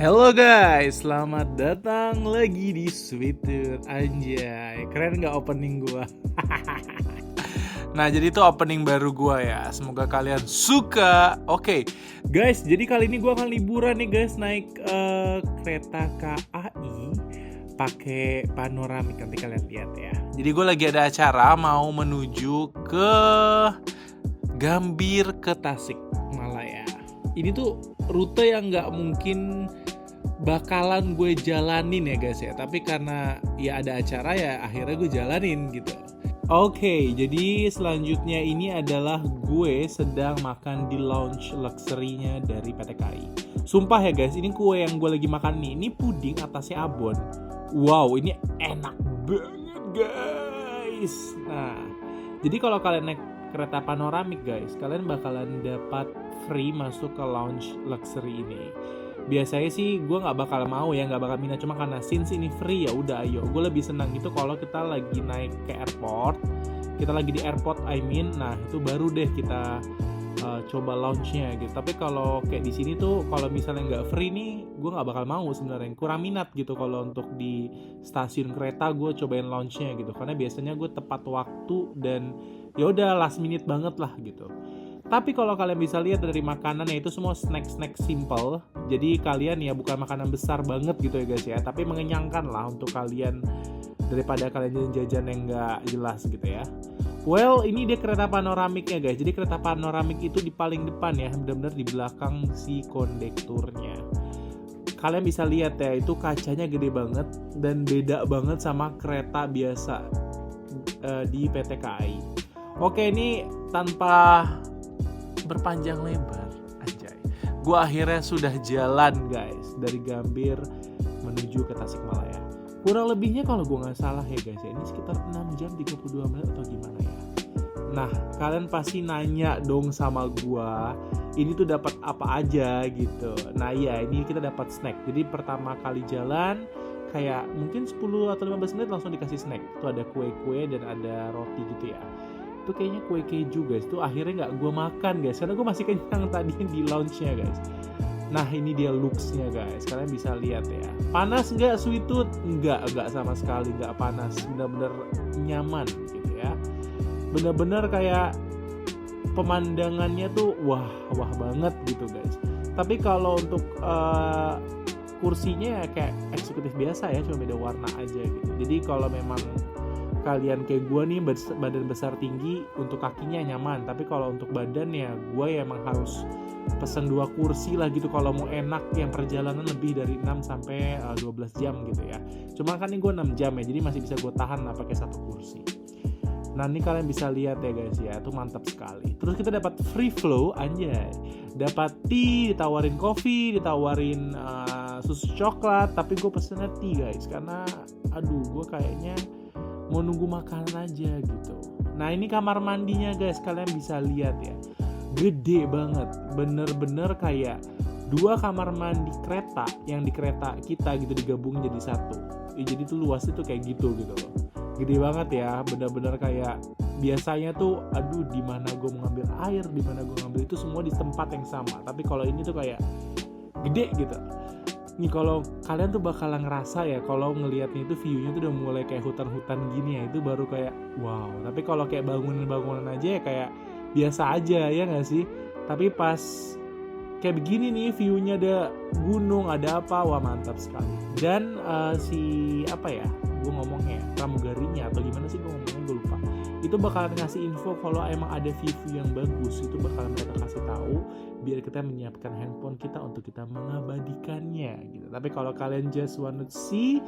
Halo guys, selamat datang lagi di Sweet Tooth. Anjay, keren gak opening gua? Nah, jadi itu opening baru gua ya. Semoga kalian suka. Oke, guys, jadi kali ini gua akan liburan nih guys, naik kereta KAI pakai panoramik, nanti kalian lihat ya. Jadi gue lagi ada acara mau menuju ke Gambir ke Tasikmalaya. Ini tuh rute yang nggak mungkin bakalan gue jalanin ya guys ya, tapi karena ya ada acara ya akhirnya gue jalanin gitu. Oke, jadi selanjutnya ini adalah gue sedang makan di lounge luxury-nya dari PT KAI. Sumpah ya guys, ini kue yang gue lagi makan nih, ini puding atasnya abon. Wow, ini enak banget guys. Nah, jadi kalau kalian naik kereta panoramik guys, kalian bakalan dapat free masuk ke lounge luxury ini. Biasanya sih gue nggak bakal mau ya, nggak bakal minat, cuma karena since ini free ya udah ayo. Gue lebih senang gitu kalau kita lagi naik ke airport, kita lagi di airport nah itu baru deh kita coba lounge-nya gitu. Tapi kalau kayak di sini tuh kalau misalnya nggak free nih, gue nggak bakal mau sebenarnya, kurang minat gitu kalau untuk di stasiun kereta gue cobain lounge-nya gitu, karena biasanya gue tepat waktu dan ya udah last minute banget lah gitu. Tapi kalau kalian bisa lihat dari makanannya itu semua snack-snack simple. Jadi kalian ya bukan makanan besar banget gitu ya guys ya, tapi mengenyangkan lah untuk kalian daripada kalian jajan yang nggak jelas gitu ya. Well, ini dia kereta panoramiknya guys. Jadi kereta panoramik itu di paling depan ya, benar-benar di belakang si kondekturnya. Kalian bisa lihat ya, itu kacanya gede banget dan beda banget sama kereta biasa di PT KAI. Oke, ini tanpa berpanjang lebar anjay, gue akhirnya sudah jalan guys dari Gambir menuju ke Tasikmalaya. Kurang lebihnya kalau gue nggak salah ya guys ya, ini sekitar 6 jam 32 menit atau gimana ya. Nah, kalian pasti nanya dong sama gue, ini tuh dapat apa aja gitu. Nah ya, ini kita dapat snack. Jadi pertama kali jalan kayak mungkin 10 atau 15 menit langsung dikasih snack. Itu ada kue-kue dan ada roti gitu ya. Itu kayaknya kue keju guys, itu akhirnya nggak gue makan guys, karena gue masih kenyang tadi di lounge-nya guys. Nah ini dia looks-nya guys, kalian bisa lihat ya. Panas nggak Sweet Tooth? Nggak sama sekali, nggak panas, bener-bener nyaman gitu ya. Bener-bener kayak pemandangannya tuh wah banget gitu guys. Tapi kalau untuk kursinya ya kayak eksekutif biasa ya, cuma beda warna aja gitu. Jadi kalau memang kalian kayak gue nih badan besar tinggi, untuk kakinya nyaman. Tapi kalau untuk badan ya gue ya emang harus pesen 2 kursi lah gitu kalau mau enak, yang perjalanan lebih dari 6 sampai 12 jam gitu ya. Cuma kan ini gue 6 jam ya, jadi masih bisa gue tahan lah pakai 1 kursi. Nah ini kalian bisa lihat ya guys ya, itu mantap sekali. Terus kita dapat free flow anjay, dapat tea, ditawarin kopi, ditawarin susu coklat. Tapi gue pesennya tea guys, karena aduh gue kayaknya mau nunggu makanan aja gitu. Nah ini kamar mandinya guys, kalian bisa lihat ya, gede banget, bener-bener kayak 2 kamar mandi kereta yang di kereta kita gitu digabung jadi 1 ya, jadi tuh luas itu kayak gitu loh, gede banget ya, bener-bener kayak biasanya tuh aduh di mana gue mau ngambil air, di mana gue ngambil itu semua di tempat yang sama. Tapi kalau ini tuh kayak gede gitu. Nih kalau kalian tuh bakalan ngerasa ya, kalau ngelihatnya itu view-nya tuh udah mulai kayak hutan-hutan gini ya, itu baru kayak wow. Tapi kalau kayak bangunan-bangunan aja ya kayak biasa aja ya nggak sih. Tapi pas kayak begini nih view-nya, ada gunung, ada apa, wah mantap sekali. Dan si apa ya, gue ngomongnya pramugarinya atau gimana sih gue ngomongnya, gue lupa. Itu bakalan ngasih info kalau emang ada view yang bagus, itu bakalan mereka kasih tahu biar kita menyiapkan handphone kita untuk kita mengabadikannya gitu. Tapi kalau kalian just want to see,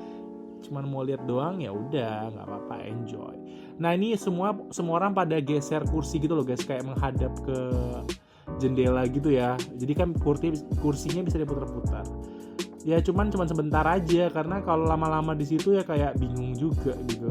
cuman mau lihat doang, ya udah nggak apa-apa, enjoy. Nah ini semua orang pada geser kursi gitu loh guys, kayak menghadap ke jendela gitu ya. Jadi kan kursinya bisa diputar-putar. Ya cuman sebentar aja, karena kalau lama-lama di situ ya kayak bingung juga gitu.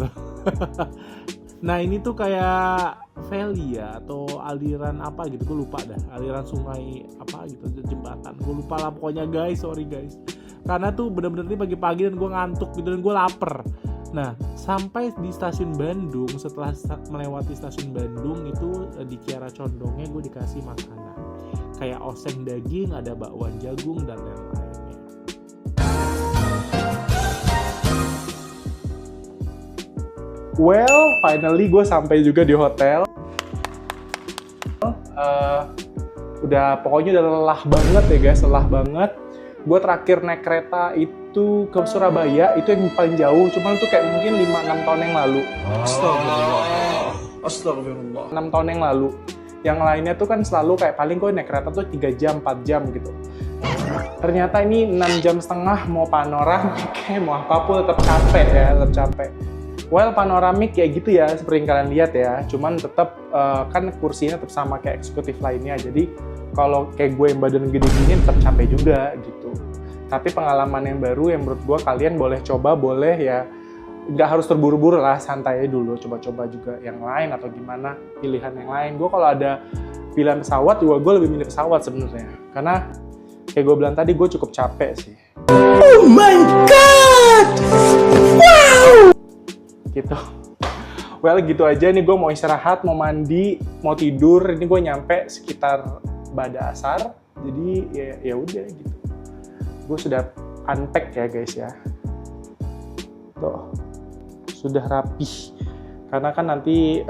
Nah ini tuh kayak valley ya, atau aliran apa gitu, gue lupa dah, aliran sungai apa gitu, jembatan, gue lupa lah pokoknya guys, sorry guys. Karena tuh bener-bener nih pagi-pagi dan gue ngantuk gitu dan gue lapar. Nah sampai di stasiun Bandung, setelah melewati stasiun Bandung itu di Kiara Condongnya gue dikasih makanan kayak oseng daging, ada bakwan jagung dan lain-lainnya. Well, finally gue sampai juga di hotel. Pokoknya udah lelah banget ya guys, lelah banget. Gue terakhir naik kereta itu ke Surabaya, itu yang paling jauh, cuman itu kayak mungkin 5-6 tahun yang lalu. Astagfirullah. 6 tahun yang lalu. Yang lainnya tuh kan selalu kayak paling gue naik kereta tuh 3 jam, 4 jam gitu. Ternyata ini 6 jam setengah, mau panoramik, mau apapun tetap capek ya, tetap capek. Well, panoramik kayak gitu ya, seperti yang kalian lihat ya. Cuman tetap kan kursinya tetap sama kayak eksekutif lainnya. Jadi kalau kayak gue yang badan gede gini tetap capek juga gitu. Tapi pengalaman yang baru yang menurut gue kalian boleh coba, boleh ya. Nggak harus terburu-buru lah, santai dulu. Coba-coba juga yang lain atau gimana, pilihan yang lain. Gue kalau ada pilihan pesawat, gue lebih milih pesawat sebenarnya. Karena kayak gue bilang tadi, gue cukup capek sih. Oh my God! Wow! Gitu. Well, gitu aja nih, gue mau istirahat, mau mandi, mau tidur. Ini gue nyampe sekitar pada asar. Jadi ya udah gitu. Gue sudah unpack ya guys ya. Tuh. Sudah rapih. Karena kan nanti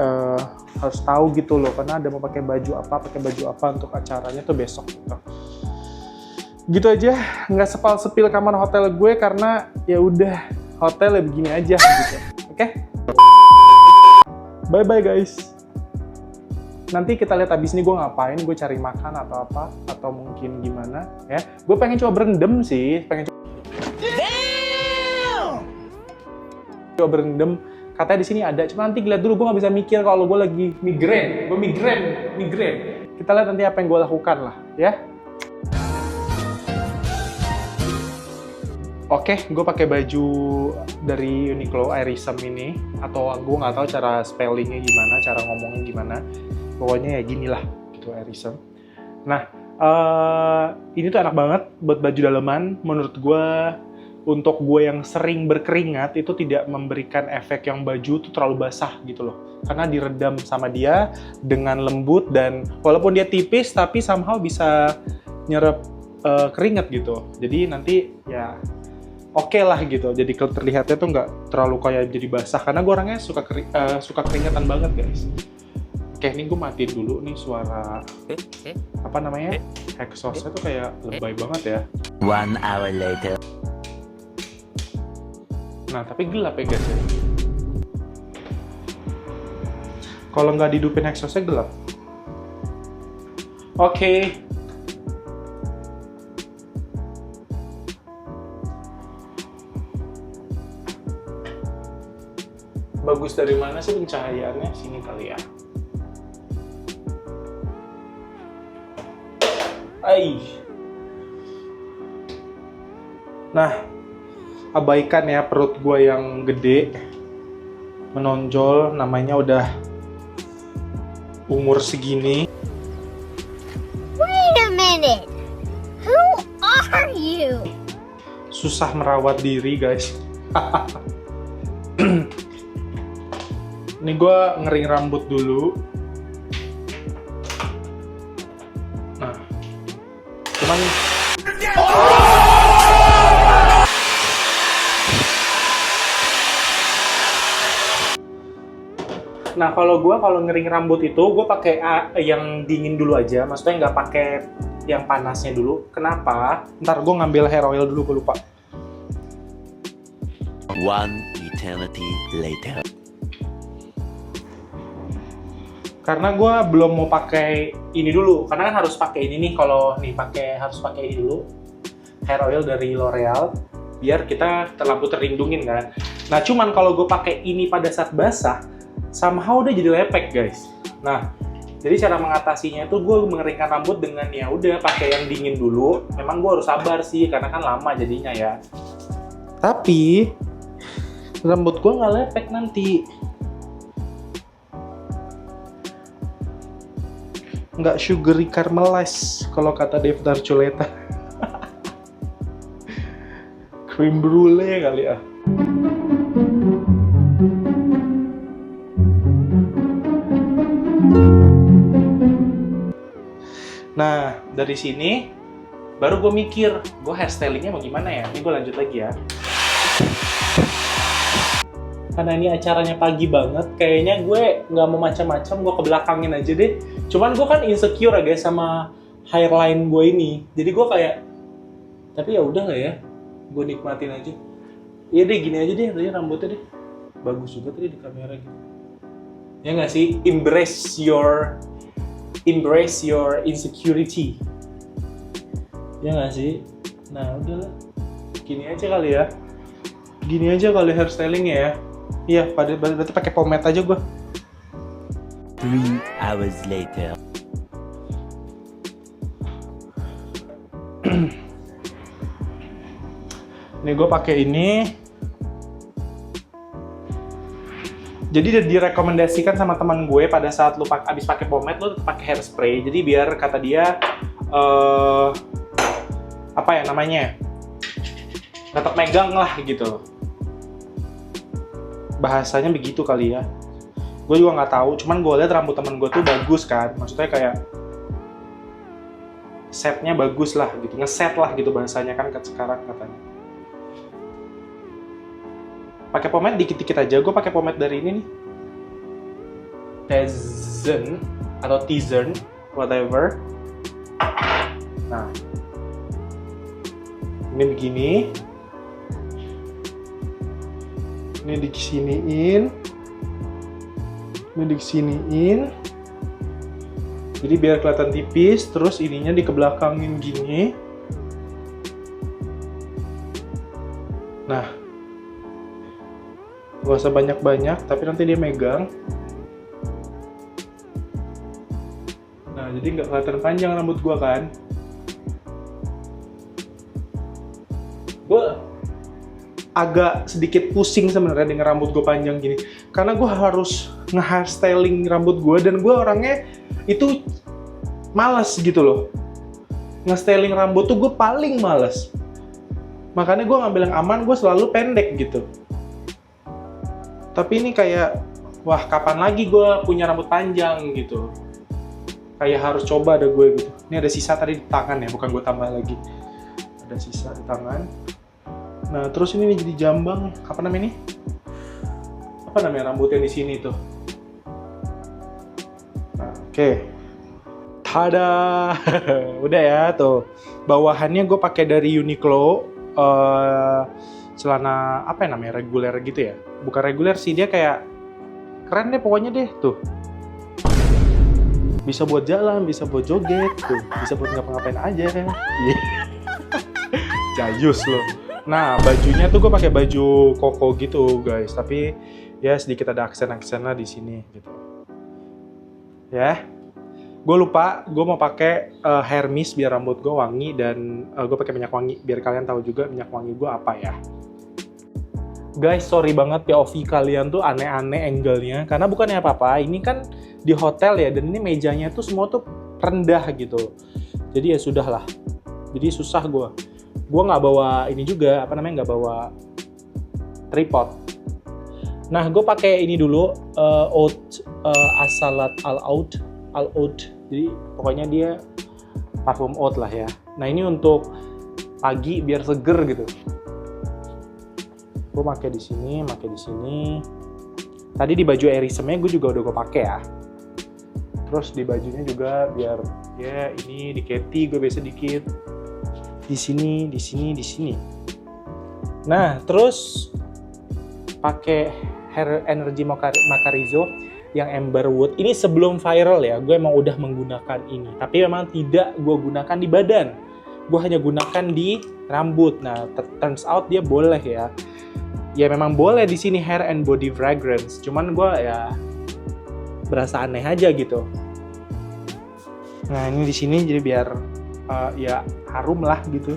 harus tahu gitu loh, karena ada mau pakai baju apa untuk acaranya tuh besok gitu. Gitu aja, nggak sepil kamar hotel gue karena ya udah hotel begini aja gitu. Oke? Bye bye guys. Nanti kita lihat abis ini gue ngapain, gue cari makan atau apa, atau mungkin gimana ya. Gue pengen coba berendam sih, coba berendam. Katanya di sini ada, cuma nanti lihat dulu, gue nggak bisa mikir kalau gue lagi migrain. Gue migrain. Kita lihat nanti apa yang gue lakukan lah, ya. Oke, gue pakai baju dari Uniqlo Airism ini, atau gue nggak tahu cara spellingnya gimana, cara ngomongnya gimana. Pokoknya ya gini lah, gitu Airism. Nah, ini tuh enak banget buat baju daleman. Menurut gue, untuk gue yang sering berkeringat itu tidak memberikan efek yang baju tuh terlalu basah gitu loh. Karena diredam sama dia dengan lembut dan walaupun dia tipis tapi somehow bisa nyerap keringat gitu. Jadi nanti ya oke lah gitu. Jadi terlihatnya tuh nggak terlalu kayak jadi basah. Karena gue orangnya suka keringatan banget guys. Oke, ini gue matiin dulu nih suara apa namanya exhaustnya tuh kayak lebay banget ya. 1 hour later. Nah, tapi gelap ya guys ya. Kalau nggak dihidupin exhaustnya gelap. Oke. Bagus dari mana sih pencahayaannya? Sini kali ya. Nah, abaikan ya perut gue yang gede menonjol, namanya udah umur segini. Wait a minute, who are you? Susah merawat diri guys. Ini gue ngering rambut dulu. Nah, cuman Nah, kalau ngering rambut itu, gue pakai yang dingin dulu aja. Maksudnya nggak pakai yang panasnya dulu. Kenapa? Ntar gue ngambil hair oil dulu, gue lupa. 1 eternity later. Karena gue belum mau pakai ini dulu. Karena kan harus pakai ini nih. Kalau nih harus pakai ini dulu. Hair oil dari L'Oreal. Biar kita rambut terlindungin kan. Nah, cuman kalau gue pakai ini pada saat basah, somehow udah jadi lepek guys. Nah, jadi cara mengatasinya itu gue mengeringkan rambut dengan ya udah pakai yang dingin dulu. Memang gue harus sabar sih karena kan lama jadinya ya. Tapi rambut gue nggak lepek nanti. Nggak sugary caramelize kalau kata Dave Darchuleta. Cream brulee kali ya. Nah, dari sini baru gue mikir, gue hairstylingnya mau gimana ya? Ini gue lanjut lagi ya. karena ini acaranya pagi banget, kayaknya gue nggak mau macam-macam, gue kebelakangin aja deh. Cuman gue kan insecure ya guys sama hairline gue ini, jadi gue kayak, tapi ya udah lah ya, gue nikmatin aja. Iya deh, gini aja deh, tadi rambutnya deh, bagus juga tadi di kamera gitu. Ya nggak sih, embrace your insecurity. Ya nggak sih. Nah udahlah, gini aja kali ya. Gini aja kali hairstylingnya ya. Iya, berarti pakai pomade aja gue. 3 hours later. Nih gue pakai ini. Jadi direkomendasikan sama teman gue pada saat lu abis pakai pomade lu pakai hairspray. Jadi biar kata dia apa ya namanya? Tetap megang lah gitu. Bahasanya begitu kali ya. Gue juga nggak tahu. Cuman gue lihat rambut teman gue tuh bagus kan. Maksudnya kayak setnya bagus lah gitu. Ngeset lah gitu bahasanya kan sekarang katanya. Pakai pomade dikit-dikit aja. Gue pakai pomade dari ini nih. Tizen atau Tizen, whatever. Nah, ini begini. Ini disiniin. Ini disiniin. Jadi biar kelihatan tipis. Terus ininya dikebelakangin gini. Nah, gak usah banyak-banyak, tapi nanti dia megang. Nah, jadi nggak kelihatan panjang rambut gua kan. Gua agak sedikit pusing sebenarnya dengan rambut gue panjang gini. Karena gue harus nge-hairstyling rambut gue, dan gue orangnya itu malas gitu loh. Nge-styling rambut tuh gue paling malas. Makanya gue ngambil yang aman, gue selalu pendek gitu. Tapi ini kayak, wah kapan lagi gue punya rambut panjang gitu. Kayak harus coba ada gue gitu. Ini ada sisa tadi di tangan ya, bukan gue tambah lagi. Ada sisa di tangan. Nah terus ini jadi jambang, apa namanya ini? Apa namanya rambut yang di sini tuh? Nah, oke. Tada, udah ya tuh. Bawahannya gue pakai dari Uniqlo. Celana apa ya namanya, reguler gitu ya? Bukan reguler sih, dia kayak keren deh pokoknya deh tuh. Bisa buat jalan, bisa buat joget tuh, bisa buat ngapa-ngapain aja. Jayus loh. Nah bajunya tuh gue pakai baju koko gitu guys, tapi ya sedikit ada aksen-aksennya di sini gitu. Ya, gue lupa, gue mau pakai hair mist biar rambut gue wangi, dan gue pakai minyak wangi biar kalian tahu juga minyak wangi gue apa ya. Guys, sorry banget POV kalian tuh aneh-aneh angle-nya, karena bukannya apa-apa, ini kan di hotel ya, dan ini mejanya tuh semua tuh rendah gitu. Jadi ya sudahlah, jadi susah gue nggak bawa ini juga, apa namanya, nggak bawa tripod. Nah, gue pakai ini dulu, Oud Asalat Al Oud. Jadi pokoknya dia parfum Oud lah ya. Nah ini untuk pagi biar seger gitu. Gue pakai di sini, Tadi di baju Erisemnya gue juga udah gue pakai ya. Terus di bajunya juga biar ya ini di Katy gue biasa dikit. Di sini. Nah, terus pakai Hair Energy Macarizo yang Amber Wood. Ini sebelum viral ya, gue emang udah menggunakan ini. Tapi memang tidak gue gunakan di badan. Gue hanya gunakan di rambut. Nah, turns out dia boleh ya. Ya memang boleh di sini hair and body fragrance. Cuman gue ya berasa aneh aja gitu. Nah, ini di sini jadi biar ya harum lah gitu.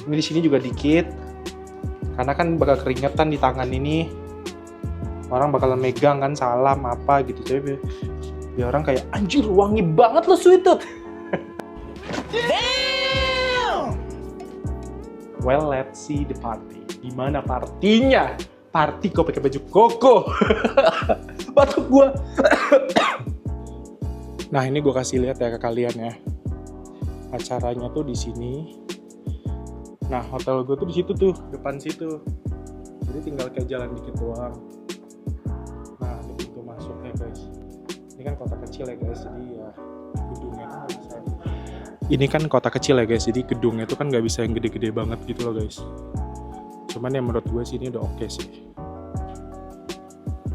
Ini di sini juga dikit, karena kan bakal keringetan di tangan ini. Orang bakalan megang kan, salam apa gitu. Jadi biar orang kayak anjir wangi banget lo Sweet Tooth. Damn! Well, let's see the party. Gimana partinya? Party kok pakai baju koko. Batuk gua. Nah, ini gue kasih lihat ya ke kalian ya. Acaranya tuh di sini. Nah, hotel gue tuh di situ tuh, depan situ. Jadi tinggal kayak jalan dikit doang. Nah, ini pintu masuknya guys. Ini kan kota kecil ya guys, jadi ya gedungnya kan nggak bisa. Ini kan kota kecil ya guys, jadi gedungnya itu kan nggak bisa yang gede-gede banget gitu loh guys. Cuman ya menurut gue sih ini udah oke sih.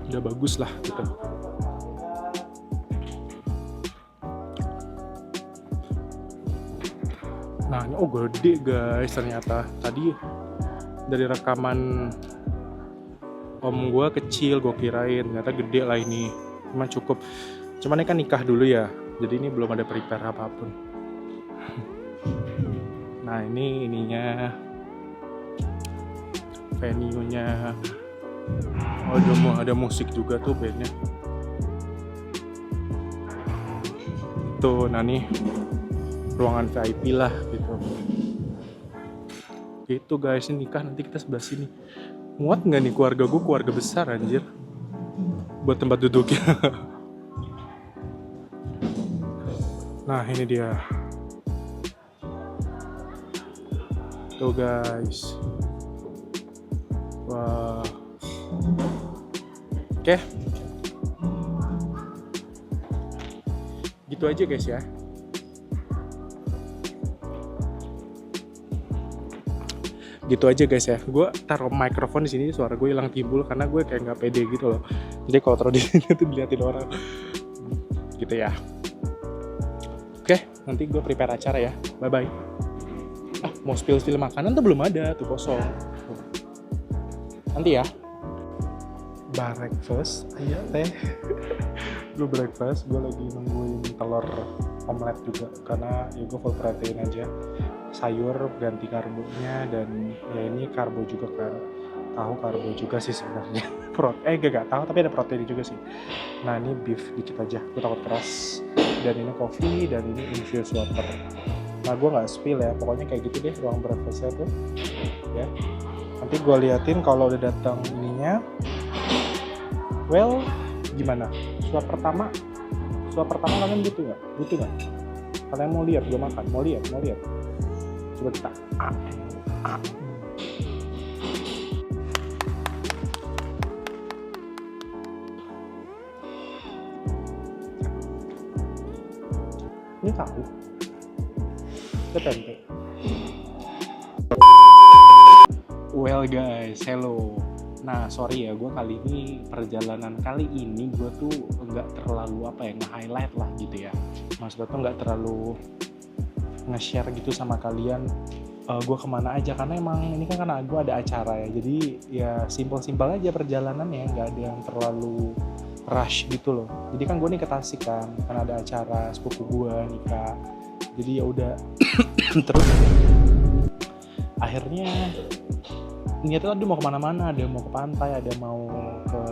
Udah bagus lah gitu. Nah, ini gede guys ternyata. Tadi dari rekaman om gue kecil, gue kirain ternyata gede lah ini. Cuman cukup. Cuman ini kan nikah dulu ya, jadi ini belum ada prepare apapun. Nah, ini ininya, venue-nya. Oh, ada musik juga tuh bandnya. Tuh, nah nih ruangan VIP lah gitu. Gitu guys, ini nikah nanti kita sebelah sini. Muat nggak nih keluarga gue, keluarga besar anjir. Buat tempat duduknya. Nah, ini dia. Tuh guys. Wah. Oke. Gitu aja guys ya. Gitu aja guys ya. Gue taruh mikrofon di sini, suara gue hilang timbul karena gue kayak nggak pede gitu loh. Jadi kalau taruh di sini tuh diliatin orang. Gitu ya. Oke, nanti gue prepare acara ya. Bye bye. Mau spill makanan tuh belum ada, tuh kosong. Nanti ya. Breakfast, iya teh. Gue breakfast, gue lagi nungguin telur omelet juga karena ya gue full protein aja. Sayur ganti karbonya dan ya ini karbo juga kan. Tahu karbo juga sih sebenarnya. Gak tahu tapi ada protein juga sih. Nah, ini beef dikit aja, gue takut keras. Dan ini coffee dan ini infused water. Nah, gue nggak spill ya, pokoknya kayak gitu deh ruang breakfastnya tuh. Ya, nanti gue liatin kalau udah datang ininya. Well, gimana? Suap pertama kalian butuh nggak? Kalian mau lihat gue makan? Mau lihat? Coba kita. Ini tahu. Itu tempe. Well guys, hello. Nah, sorry ya, gue kali ini perjalanan kali ini gue tuh nggak terlalu nge-highlight lah gitu ya. Maksudnya tuh nggak terlalu nge-share gitu sama kalian gue kemana aja karena emang ini kan karena gue ada acara ya. Jadi ya simpel aja perjalanannya, nggak ada yang terlalu rush gitu loh. Jadi kan gue nih ke Tasik kan, karena ada acara sepupu gue nikah. Jadi ya udah terus akhirnya niatnya tuh mau kemana-mana, ada mau ke pantai, ada mau ke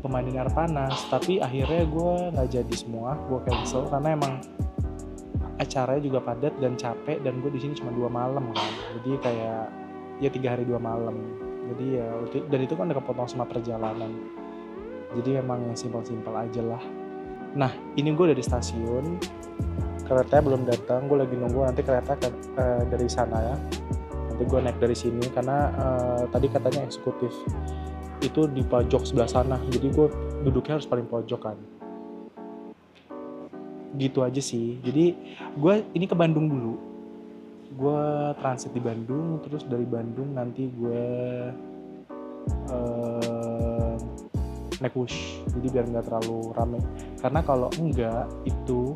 pemandian air panas, tapi akhirnya gue nggak jadi semua, gue cancel karena emang acaranya juga padat dan capek dan gue di sini cuma 2 malam kan, jadi kayak ya 3 hari 2 malam, jadi ya dan itu kan udah kepotong sama perjalanan, jadi emang yang simpel aja lah. Nah, ini gue dari stasiun, keretanya belum datang, gue lagi nunggu nanti kereta dari sana ya. Nanti gue naik dari sini karena tadi katanya eksekutif itu di pojok sebelah sana, jadi gue duduknya harus paling pojok kan. Gitu aja sih. Jadi gue ini ke Bandung dulu, gue transit di Bandung, terus dari Bandung nanti gue naik Wush, jadi biar nggak terlalu rame, karena kalau enggak itu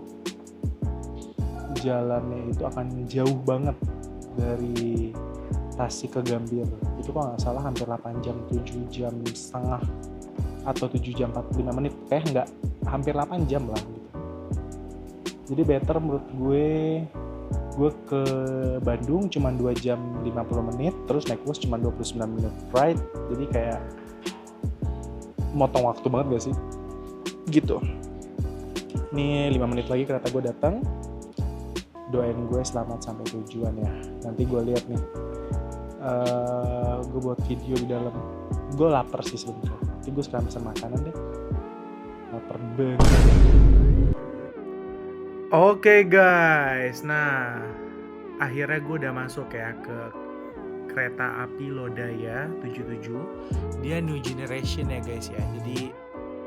jalannya itu akan jauh banget dari Tasik ke Gambir. Itu kalau nggak salah hampir 8 jam, 7 jam setengah atau 7 jam 45 menit, nggak, hampir 8 jam lah gitu. Jadi better menurut gue ke Bandung cuma 2 jam 50 menit, terus naik bus cuma 29 menit, right? Jadi kayak motong waktu banget gak sih? Gitu. Nih 5 menit lagi kereta gue datang. Doain gue selamat sampai tujuan ya. Nanti gue lihat nih. Gue buat video di dalam. Gue lapar sih sebenarnya. Nanti gue sekarang pesan makanan deh. Lapar banget. Oke guys, nah akhirnya gue udah masuk ya ke kereta api Lodaya 77. Dia new generation ya guys ya. Jadi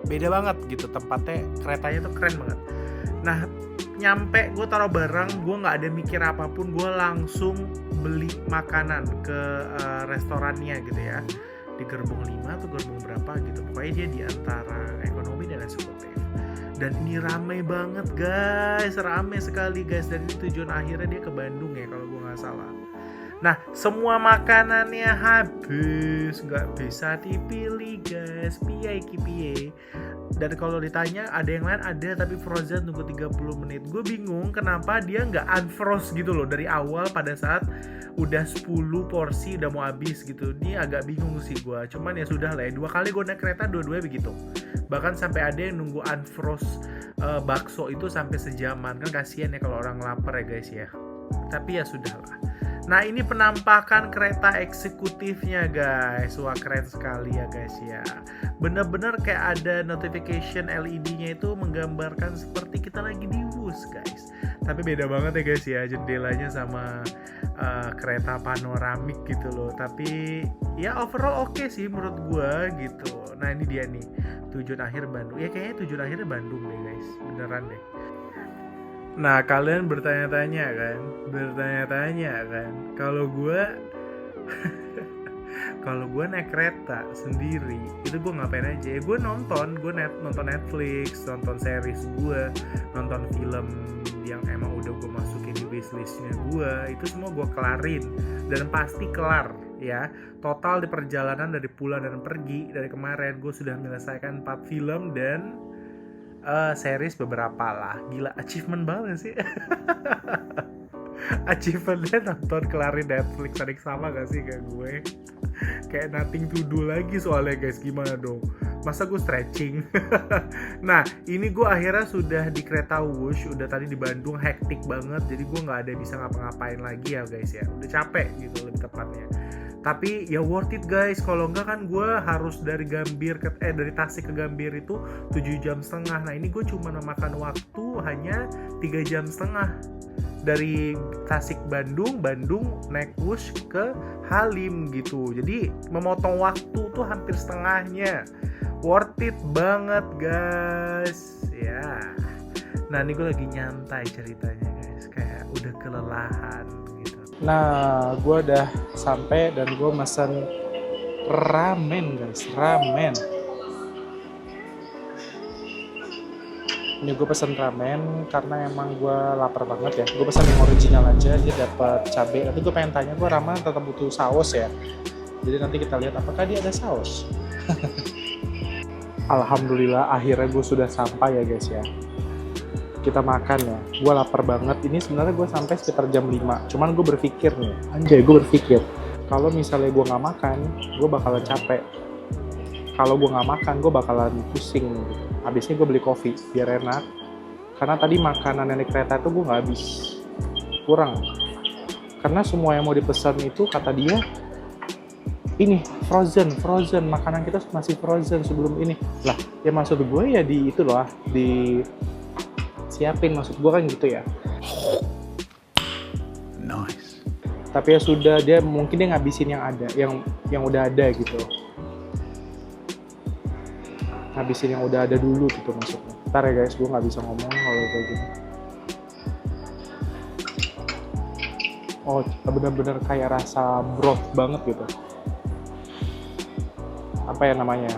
beda banget gitu tempatnya, keretanya tuh keren banget. Nah nyampe gue taruh barang, gue nggak ada mikir apapun, gue langsung beli makanan ke restorannya gitu ya, di gerbong 5 atau gerbong berapa gitu, pokoknya dia di antara ekonomi dan eksekutif. Dan ini ramai banget guys, ramai sekali guys. Dan ini tujuan akhirnya dia ke Bandung ya kalau gue nggak salah. Nah semua makanannya habis, nggak bisa dipilih guys, piye. Dan kalau ditanya ada yang lain, ada, tapi frozen tunggu 30 menit. Gue bingung kenapa dia nggak unfroze gitu loh dari awal pada saat udah 10 porsi udah mau habis gitu. Ini agak bingung sih gue. Cuman ya sudah lah ya, 2 kali gue naik kereta dua-duanya begitu. Bahkan sampai ada yang nunggu unfroze bakso itu sampai sejaman. Kan kasihan ya kalau orang lapar ya guys ya. Tapi ya sudah lah. Nah ini penampakan kereta eksekutifnya guys. Wah keren sekali ya guys ya. Bener-bener kayak ada notification LED-nya itu menggambarkan seperti kita lagi di bus guys. Tapi beda banget ya guys ya, jendelanya sama kereta panoramik gitu loh. Tapi ya overall oke sih menurut gua gitu. Nah ini dia nih, tujuan akhir Bandung. Ya kayaknya tujuan akhirnya Bandung deh guys, beneran deh. Nah kalian bertanya-tanya kan, kalau gue naik kereta sendiri itu gue ngapain aja ya? Gue nonton Netflix, nonton series gue, nonton film yang emang udah gue masukin di wishlistnya gue, itu semua gue kelarin dan pasti kelar ya. Total di perjalanan dari pulang dan pergi dari kemarin gue sudah menyelesaikan 4 film dan series beberapa lah. Gila, achievement banget sih. Achievementnya nonton kelarin Netflix, ada sama gak sih kayak gue? Kayak nothing to do lagi soalnya guys, gimana dong? Masa gue stretching? Nah ini gue akhirnya sudah di kereta Wush, udah tadi di Bandung hektik banget, jadi gue gak ada bisa ngapa-ngapain lagi ya guys ya. Udah capek gitu lebih tepatnya. Tapi ya worth it guys, kalau enggak kan gue harus dari dari Tasik ke Gambir itu 7 jam setengah. Nah ini gue cuma memakan waktu hanya 3 jam setengah. Dari Tasik Bandung naik bus ke Halim gitu. Jadi memotong waktu tuh hampir setengahnya. Worth it banget guys. Ya. Nah ini gue lagi nyantai ceritanya guys, kayak udah kelelahan gitu. Nah, gue udah sampai dan gue mesen ramen guys, ramen. Ini gue pesen ramen karena emang gue lapar banget ya. Gue pesen yang original aja, dia dapat cabai. Nanti gue pengen tanya, gue ramen tetap butuh saus ya. Jadi nanti kita lihat apakah dia ada saus. Alhamdulillah akhirnya gue sudah sampai ya guys ya. Kita makan ya, gue lapar banget. Ini sebenarnya gue sampai sekitar jam 5. Cuman gue berpikir nih, anjay gue berpikir kalau misalnya gue nggak makan, gue bakalan capek. Kalau gue nggak makan, gue bakalan pusing gitu. Habisnya gue beli kopi biar enak. Karena tadi makanan yang di kereta itu gue nggak habis, kurang. Karena semua yang mau dipesan itu kata dia ini frozen, makanan kita masih frozen sebelum ini. Lah, ya maksud gue ya di itu loh, di siapin, maksud gue kan gitu ya. Nice. Tapi ya sudah, dia mungkin dia ngabisin yang ada, yang udah ada gitu. Ngabisin yang udah ada dulu gitu maksudnya. Ntar ya guys, gue nggak bisa ngomong kalau kayak gini. Oh, bener-bener kayak rasa broth banget gitu. Apa ya namanya?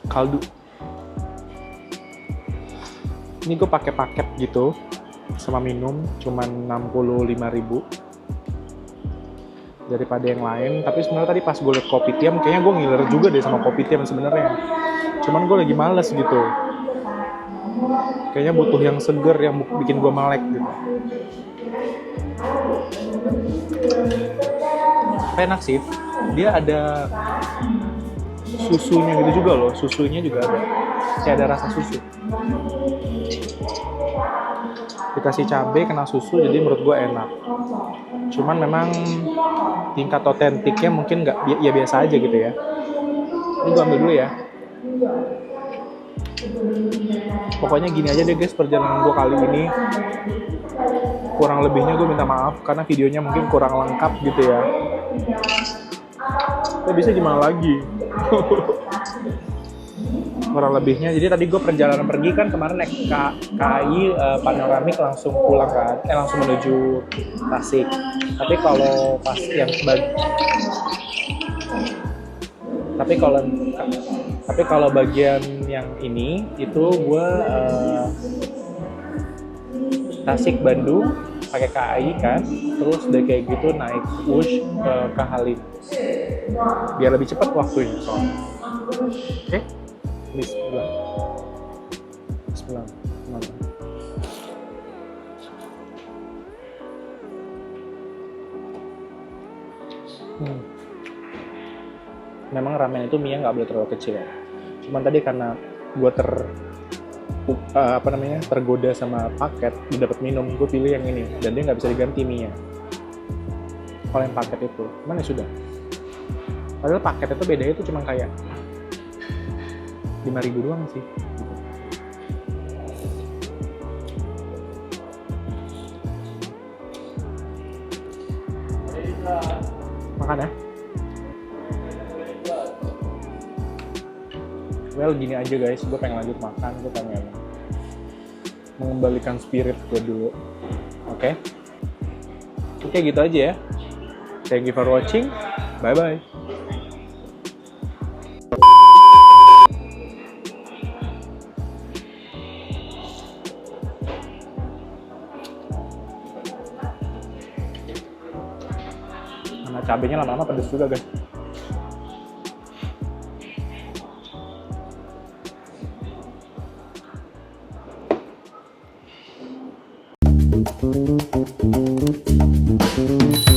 Kaldu. Ini gue pakai paket gitu sama minum, cuman 65.000 daripada yang lain. Tapi sebenarnya tadi pas gue liat Kopitiam, kayaknya gue ngiler juga deh sama Kopitiam sebenarnya. Cuman gue lagi males gitu. Kayaknya butuh yang seger, yang bikin gue melek gitu. Enak sih. Dia ada susunya gitu juga loh. Susunya juga ada. Kayak ada rasa susu. Dikasih cabai, kena susu, jadi menurut gue enak. Cuman memang tingkat otentiknya mungkin nggak, ya biasa aja gitu ya. Ini gue ambil dulu ya. Pokoknya gini aja deh guys, perjalanan gue kali ini. Kurang lebihnya gue minta maaf karena videonya mungkin kurang lengkap gitu ya. Ya bisa gimana lagi? Kurang lebihnya. Jadi tadi gue perjalanan pergi kan kemarin naik KAI panoramik langsung pulang kan, langsung menuju Tasik. Tapi kalau pas yang tapi kalau bagian yang ini itu gue Tasik Bandung pakai KAI kan, terus udah kayak gitu naik Wush ke Halim biar lebih cepat waktunya soalnya. Oke, Bismillah. Memang ramen itu mie nggak boleh terlalu kecil ya. Cuman tadi karena gue tergoda sama paket, udah dapat minum, gue pilih yang ini dan dia nggak bisa diganti mie-nya. Kalau yang paket itu, mana sudah. Padahal paket itu bedanya itu cuma kayak 5.000 doang sih. Makan ya. Well, gini aja guys, gue pengen lanjut makan, gue pengen mengembalikan spirit gue dulu. Oke, gitu aja ya. Thank you for watching, bye-bye. Karena cabenya lama-lama pedes juga guys. Thank you.